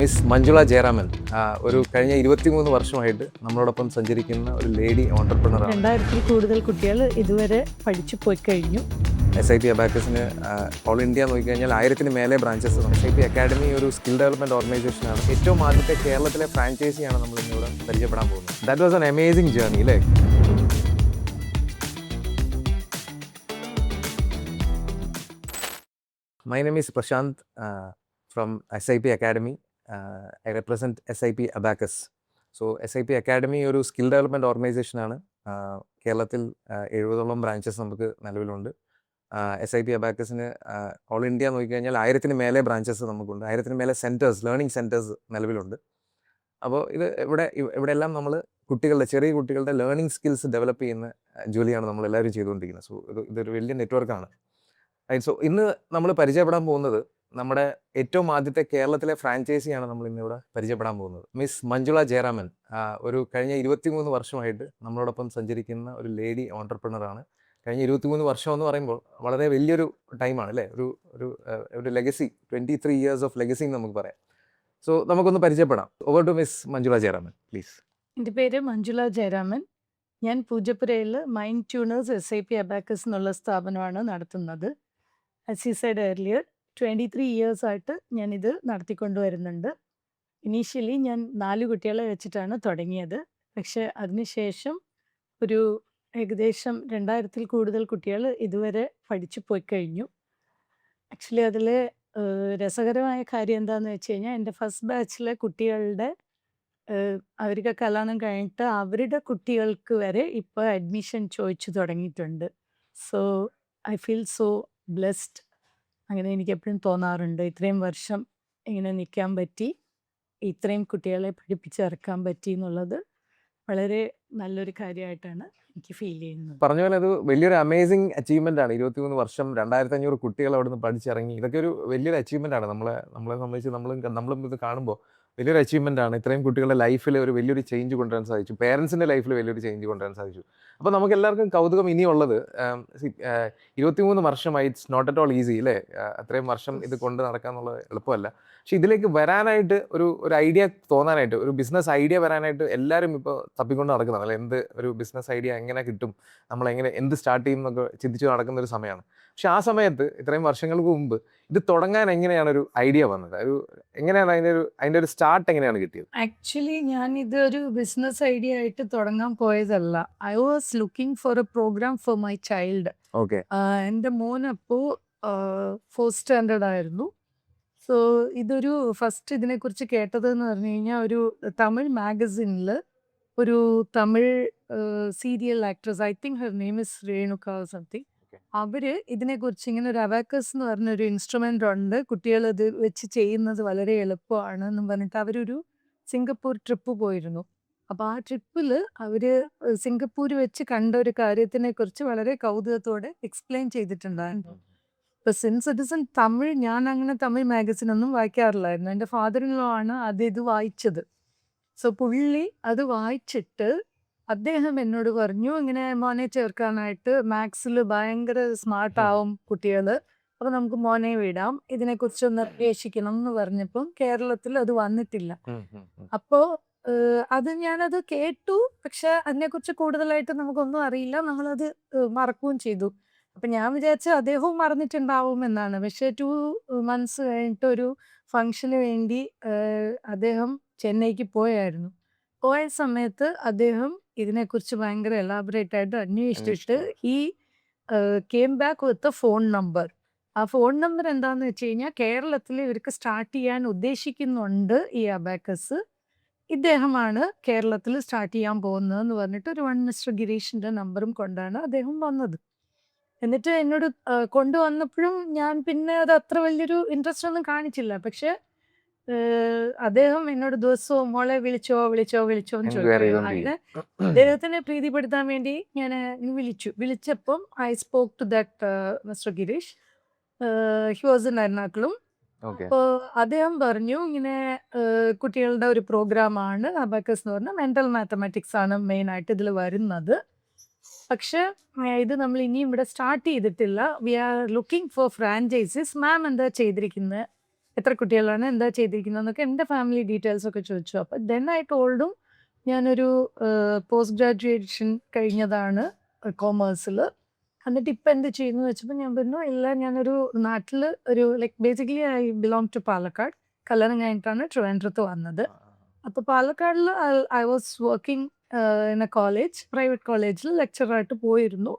Miss Manjula Jayaraman ഒരു കഴിഞ്ഞ 23 വർഷമായിട്ട് നമ്മളോടൊപ്പം സഞ്ചരിക്കുന്ന ഒരു ലേഡി ഓണ്ടർപ്രണറാണ്. 2000 കൂടുതൽ കുട്ടികൾ ഇതുവരെ പഠിച്ചു പോയി കഴിഞ്ഞു. SIP അബാക്കസിന് ഓൾ ഇന്ത്യ നോക്കിക്കഴിഞ്ഞാൽ 1000-ന് മേലെ ബ്രാഞ്ചസ്. SIP അക്കാഡമി ഒരു സ്കിൽ ഡെവലപ്മെൻറ്റ് ഓർഗനൈസേഷനാണ്. ഏറ്റവും ആദ്യത്തെ കേരളത്തിലെ ഫ്രാഞ്ചൈസിയാണ് നമ്മൾ ഇന്നിവിടെ പരിചയപ്പെടാൻ പോകുന്നത്. That was an amazing journey അല്ലേ? My name is Prashant from SIP Academy. I represent SIP Abacus. So SIP Academy ഒരു സ്കിൽ ഡെവലപ്മെൻറ്റ് ഓർഗനൈസേഷനാണ്. കേരളത്തിൽ 70ഓളം ബ്രാഞ്ചസ് നമുക്ക് നിലവിലുണ്ട്. SIP അബാക്കസിന് ഓൾ ഇന്ത്യ നോക്കിക്കഴിഞ്ഞാൽ 1000-ന് മേലെ ബ്രാഞ്ചസ് നമുക്കുണ്ട്. 1000-ന് മേലെ സെൻറ്റേഴ്സ്, ലേണിംഗ് സെൻറ്റേഴ്സ് നിലവിലുണ്ട്. അപ്പോൾ ഇവിടെ എല്ലാം നമ്മൾ ചെറിയ കുട്ടികളുടെ ലേണിംഗ് സ്കിൽസ് ഡെവലപ്പ് ചെയ്യുന്ന ജോലിയാണ് നമ്മളെല്ലാവരും ചെയ്തുകൊണ്ടിരിക്കുന്നത്. സോ ഇതൊരു വലിയ നെറ്റ്വർക്കാണ്. സോ ഇന്ന് നമ്മൾ പരിചയപ്പെടാൻ പോകുന്നത് നമ്മുടെ ഏറ്റവും ആദ്യത്തെ കേരളത്തിലെ ഫ്രാഞ്ചൈസിയാണ് നമ്മൾ ഇന്നിവിടെ പരിചയപ്പെടാൻ പോകുന്നത്. മിസ് മഞ്ജുള ജയറാമൻ ഒരു കഴിഞ്ഞ 23 വർഷമായിട്ട് നമ്മളോടൊപ്പം സഞ്ചരിക്കുന്ന ഒരു ലേഡി ഓണ്ടർപ്രണറാണ്. കഴിഞ്ഞ 23 വർഷം എന്ന് പറയുമ്പോൾ വളരെ വലിയൊരു ടൈമാണ് അല്ലേ? ഒരു ലെഗസി, 23 years ഓഫ് ലെഗസി എന്ന് നമുക്ക് പറയാം. സോ നമുക്കൊന്ന് പരിചയപ്പെടാം. Over to miss Manjula Jayaraman please. എൻ്റെ പേര് മഞ്ജുള ജയറാമൻ. ഞാൻ പൂജപ്പുരയിൽ മൈൻഡ് ട്യൂണേഴ്സ് SIP അബാക്കസ് എന്നുള്ള സ്ഥാപനമാണ് നടത്തുന്നത്. As you said earlier, 23 years ആയിട്ട് ഞാനിത് നടത്തിക്കൊണ്ടുവരുന്നുണ്ട്. ഇനീഷ്യലി ഞാൻ 4 കുട്ടികളെ വെച്ചിട്ടാണ് തുടങ്ങിയത്. പക്ഷേ അതിനുശേഷം ഒരു ഏകദേശം 2000-ൽ കൂടുതൽ കുട്ടികൾ ഇതുവരെ പഠിച്ചു പോയി കഴിഞ്ഞു. ആക്ച്വലി അതിൽ രസകരമായ കാര്യം എന്താണെന്ന് വെച്ച് കഴിഞ്ഞാൽ, എൻ്റെ ഫസ്റ്റ് ബാച്ചിലെ കുട്ടികളുടെ അവർക്ക് കല്യാണം കഴിഞ്ഞിട്ട് അവരുടെ കുട്ടികൾക്ക് വരെ ഇപ്പോൾ അഡ്മിഷൻ ചോദിച്ചു തുടങ്ങിയിട്ടുണ്ട്. So I feel so blessed. അങ്ങനെ എനിക്ക് എപ്പോഴും തോന്നാറുണ്ട്, ഇത്രയും വർഷം ഇങ്ങനെ നിൽക്കാൻ പറ്റി, ഇത്രയും കുട്ടികളെ പഠിപ്പിച്ചിറക്കാൻ പറ്റി എന്നുള്ളത് വളരെ നല്ലൊരു കാര്യമായിട്ടാണ് എനിക്ക് ഫീൽ ചെയ്യുന്നത്. പറഞ്ഞ പോലെ അത് വലിയൊരു അമേസിങ് അച്ചീവ്മെൻ്റ് ആണ്. 23 വർഷം 2500 കുട്ടികൾ അവിടെ നിന്ന് പഠിച്ചിറങ്ങി. ഇതൊക്കെ ഒരു വലിയൊരു അച്ചീവ്മെൻ്റ് ആണ്. നമ്മളെ സംബന്ധിച്ച് നമ്മളും ഇത് കാണുമ്പോൾ വലിയൊരു അച്ചീവ്മെൻ്റ് ആണ്. ഇത്രയും കുട്ടികളുടെ ലൈഫിൽ ഒരു വലിയൊരു ചേഞ്ച് കൊണ്ടുവരാൻ സാധിച്ചു. പേരൻസിൻ്റെ ലൈഫിൽ വലിയൊരു ചേഞ്ച് കൊണ്ടുവരാൻ സാധിച്ചു. അപ്പോൾ നമുക്ക് എല്ലാവർക്കും കൗതുകം ഇനിയുള്ളത് 23 വർഷമായി. It's not at all easy അല്ലേ? അത്രയും വർഷം ഇത് കൊണ്ട് നടക്കാന്നുള്ളത് എളുപ്പമല്ല. പക്ഷെ ഇതിലേക്ക് വരാനായിട്ട് ഒരു ഐഡിയ തോന്നാനായിട്ട്, ഒരു ബിസിനസ് ഐഡിയ വരാനായിട്ട് എല്ലാവരും ഇപ്പോൾ തപ്പിക്കൊണ്ട് നടക്കുന്നതാണ് അല്ലേ? എന്ത് ഒരു ബിസിനസ് ഐഡിയ എങ്ങനെ കിട്ടും, നമ്മളെങ്ങനെ എന്ത് സ്റ്റാർട്ട് ചെയ്യും എന്നൊക്കെ ചിന്തിച്ച് നടക്കുന്ന ഒരു സമയമാണ്. പക്ഷെ ആ സമയത്ത് ഇത്രയും വർഷങ്ങൾക്ക് മുമ്പ് ഇത് തുടങ്ങാൻ എങ്ങനെയാണ് ഒരു ഐഡിയ വന്നത്? എങ്ങനെയാണ് അതിൻ്റെ ഒരു സ്റ്റാർട്ട് എങ്ങനെയാണ് കിട്ടിയത്? ആക്ച്വലി ഞാൻ ഇതൊരു ബിസിനസ് ഐഡിയ ആയിട്ട് തുടങ്ങാൻ പോയതല്ല. I was looking for a program for my child. Okay. എൻ്റെ മോനപ്പോൾ 4th സ്റ്റാൻഡേർഡ് ആയിരുന്നു. സോ ഇതൊരു ഫസ്റ്റ് ഇതിനെക്കുറിച്ച് കേട്ടതെന്ന് പറഞ്ഞു കഴിഞ്ഞാൽ, ഒരു തമിഴ് മാഗസിനിൽ ഒരു Tamil serial actress, I think her name is Renuka something, അവർ ഇതിനെക്കുറിച്ച് ഇങ്ങനെ ഒരു അബാക്കസ് എന്ന് പറഞ്ഞൊരു ഇൻസ്ട്രുമെൻ്റ് ഉണ്ട്, കുട്ടികൾ ഇത് വെച്ച് ചെയ്യുന്നത് വളരെ എളുപ്പമാണ് എന്നും പറഞ്ഞിട്ട് അവരൊരു സിംഗപ്പൂർ ട്രിപ്പ് പോയിരുന്നു. അപ്പോൾ ആ ട്രിപ്പിൽ അവർ സിംഗപ്പൂർ വെച്ച് കണ്ട ഒരു കാര്യത്തിനെ കുറിച്ച് വളരെ കൗതുകത്തോടെ എക്സ്പ്ലെയിൻ ചെയ്തിട്ടുണ്ടായിരുന്നു. ഇപ്പോൾ since it is in Tamil, ഞാൻ അങ്ങനെ തമിഴ് മാഗസിനൊന്നും വായിക്കാറില്ലായിരുന്നു. എൻ്റെ ഫാദർ ഇൻ ലോ ആണ് ഇത് വായിച്ചത്. സോ പുള്ളി അത് വായിച്ചിട്ട് അദ്ദേഹം എന്നോട് പറഞ്ഞു, ഇങ്ങനെ മോനെ ചേർക്കാനായിട്ട്, മാത്സിൽ ഭയങ്കര സ്മാർട്ടാവും കുട്ടികൾ, അപ്പോൾ നമുക്ക് മോനെ വിടാം, ഇതിനെക്കുറിച്ചൊന്ന് അന്വേഷിക്കണം എന്ന് പറഞ്ഞപ്പം കേരളത്തിൽ അത് വന്നിട്ടില്ല. അപ്പോൾ ഞാനത് കേട്ടു, പക്ഷെ അതിനെക്കുറിച്ച് കൂടുതലായിട്ട് നമുക്കൊന്നും അറിയില്ല, നമ്മളത് മറക്കുകയും ചെയ്തു. അപ്പം ഞാൻ വിചാരിച്ചു അദ്ദേഹവും മറന്നിട്ടുണ്ടാവും എന്നാണ്. പക്ഷേ 2 months കഴിഞ്ഞിട്ട് ഒരു ഫംഗ്ഷന് വേണ്ടി അദ്ദേഹം ചെന്നൈക്ക് പോയായിരുന്നു. പോയ സമയത്ത് അദ്ദേഹം ഇതിനെക്കുറിച്ച് ഭയങ്കര എലാബറേറ്റ് ആയിട്ട് അന്വേഷിച്ചിട്ട് ഈ came back with a phone number. ആ ഫോൺ നമ്പർ എന്താണെന്ന് വെച്ച് കഴിഞ്ഞാൽ, കേരളത്തിൽ ഇവർക്ക് സ്റ്റാർട്ട് ചെയ്യാൻ ഉദ്ദേശിക്കുന്നുണ്ട് ഈ അബാക്കസ്, ഇദ്ദേഹമാണ് കേരളത്തിൽ സ്റ്റാർട്ട് ചെയ്യാൻ പോകുന്നതെന്ന് പറഞ്ഞിട്ട് ഒരു മിസ്റ്റർ ഗിരീഷിൻ്റെ നമ്പറും കൊണ്ടാണ് അദ്ദേഹം വന്നത്. എന്നിട്ട് എന്നോട് കൊണ്ടുവന്നപ്പോഴും ഞാൻ പിന്നെ അത് അത്ര വലിയൊരു ഇൻട്രസ്റ്റ് ഒന്നും കാണിച്ചില്ല. പക്ഷെ അദ്ദേഹം എന്നോട് ദിവസവും മോളെ വിളിച്ചോ എന്ന് ചോദിക്കും. അങ്ങനെ അദ്ദേഹത്തിനെ പ്രീതിപ്പെടുത്താൻ വേണ്ടി ഞാൻ വിളിച്ചപ്പം I spoke to that mister Girish. He was in Ernakulam. അപ്പോൾ അദ്ദേഹം പറഞ്ഞു, ഇങ്ങനെ കുട്ടികളുടെ ഒരു പ്രോഗ്രാമാണ് അബാക്കസ് എന്ന് പറഞ്ഞാൽ, മെൻ്റൽ മാത്തമാറ്റിക്സ് ആണ് മെയിനായിട്ട് ഇതിൽ വരുന്നത്. പക്ഷെ ഇത് നമ്മൾ ഇനിയും ഇവിടെ സ്റ്റാർട്ട് ചെയ്തിട്ടില്ല. We are looking for franchises. Ma'am എന്താ ചെയ്തിരിക്കുന്നത് എത്ര കുട്ടികളാണ്, എന്താ ചെയ്തിരിക്കുന്നതെന്നൊക്കെ എൻ്റെ ഫാമിലി ഡീറ്റെയിൽസ് ഒക്കെ ചോദിച്ചു. അപ്പോൾ ദെൻ ഐ ടോൾഡും ഞാനൊരു പോസ്റ്റ് ഗ്രാജുവേഷൻ കഴിഞ്ഞതാണ് കോമേഴ്സിൽ. എന്നിട്ട് ഇപ്പം എന്ത് ചെയ്യുന്നു വെച്ചപ്പോൾ ഞാൻ പറഞ്ഞു, ഇല്ല ഞാനൊരു നാട്ടിൽ ഒരു like basically I belong to Palakkad. കല്യാണം കഴിഞ്ഞിട്ടാണ് ട്രിവാൻഡ്രത്ത് വന്നത്. അപ്പോൾ പാലക്കാടിൽ I was working in a college, private കോളേജിൽ ലെക്ചറായിട്ട് പോയിരുന്നു.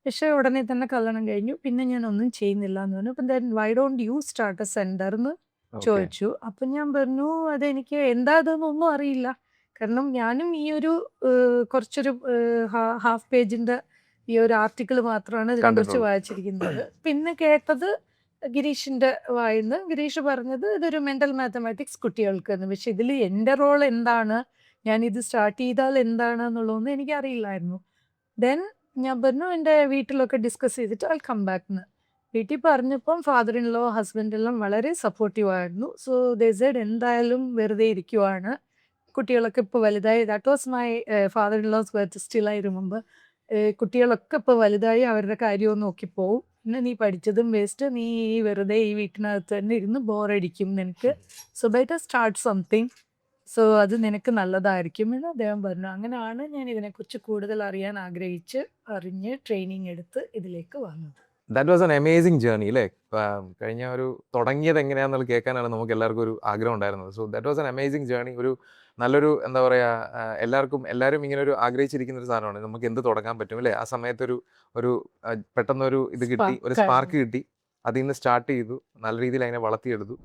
പക്ഷേ ഉടനെ തന്നെ കല്യാണം കഴിഞ്ഞു. പിന്നെ ഞാൻ ഒന്നും ചെയ്യുന്നില്ല എന്ന് പറഞ്ഞു. അപ്പം then why don't you start A centre എന്ന് ഓക്കെ. ചോദിച്ചു. അപ്പം ഞാൻ പറഞ്ഞു, അതെനിക്ക് എന്താ അതെന്നൊന്നും അറിയില്ല. കാരണം ഞാനും ഈ ഒരു കുറച്ചൊരു ഹാഫ് പേജിൻ്റെ ഈ ഒരു ആർട്ടിക്കിൾ മാത്രമാണ് ഇതിനെക്കുറിച്ച് കണ്ടിട്ടുള്ളൂ. വായിച്ചിരിക്കുന്നത്. പിന്നെ കേട്ടത് ഗിരീഷിൻ്റെ വായിന്ന്. ഗിരീഷ് പറഞ്ഞത് ഇതൊരു മെൻ്റൽ മാത്തമാറ്റിക്സ് കുട്ടികൾക്ക് എന്ന്. പക്ഷെ ഇതിൽ എൻ്റെ റോൾ എന്താണ്, ഞാനിത് സ്റ്റാർട്ട് ചെയ്താൽ എന്താണ് എന്നുള്ളതൊന്നും എനിക്കറിയില്ലായിരുന്നു. ദെൻ ഞാൻ പറഞ്ഞു എൻ്റെ വീട്ടിലൊക്കെ ഡിസ്കസ് ചെയ്തിട്ട് ഐ കം ബാക്ക് എന്ന്. വീട്ടിൽ പറഞ്ഞപ്പം ഫാദർ ഇൻ ലോ, ഹസ്ബൻഡെല്ലാം വളരെ സപ്പോർട്ടീവ് ആയിരുന്നു. സോ ദേ സെഡ് എന്തായാലും വെറുതെ ഇരിക്കുവാണ്, കുട്ടികളൊക്കെ ഇപ്പോൾ വലുതായി. That was my father in law's word, still I remember. കുട്ടികളൊക്കെ ഇപ്പോൾ വലുതായി, അവരുടെ കാര്യവും നോക്കിപ്പോവും. പിന്നെ നീ പഠിച്ചതും വേസ്റ്റ്, നീ ഈ വെറുതെ ഈ വീട്ടിനകത്ത് തന്നെ ഇരുന്ന് ബോറടിക്കും നിനക്ക്. So better start something, so അത് നിനക്ക് നല്ലതായിരിക്കും എന്ന് അദ്ദേഹം പറഞ്ഞു. അങ്ങനെയാണ് ഞാൻ ഇതിനെക്കുറിച്ച് കൂടുതൽ അറിയാൻ ആഗ്രഹിച്ച് അറിഞ്ഞ് ട്രെയിനിങ് എടുത്ത് ഇതിലേക്ക് വന്നത്. That was an amazing journey അല്ലേ? കഴിഞ്ഞ ഒരു തുടങ്ങിയത് എങ്ങനെയാണെന്നുള്ളത് കേൾക്കാനാണ് നമുക്ക് എല്ലാവർക്കും ഒരു ആഗ്രഹം ഉണ്ടായിരുന്നത്. So that was an amazing journey. ഒരു നല്ലൊരു എന്താ പറയുക, എല്ലാവരും ഇങ്ങനെ ഒരു ആഗ്രഹിച്ചിരിക്കുന്ന ഒരു സാധനമാണ്, നമുക്ക് എന്ത് തുടങ്ങാൻ പറ്റും അല്ലേ? ആ സമയത്തൊരു ഒരു പെട്ടെന്നൊരു ഇത് കിട്ടി, ഒരു സ്പാർക്ക് കിട്ടി, അതിൽ നിന്ന് സ്റ്റാർട്ട് ചെയ്തു, നല്ല രീതിയിൽ അതിനെ വളർത്തിയെടുത്തു.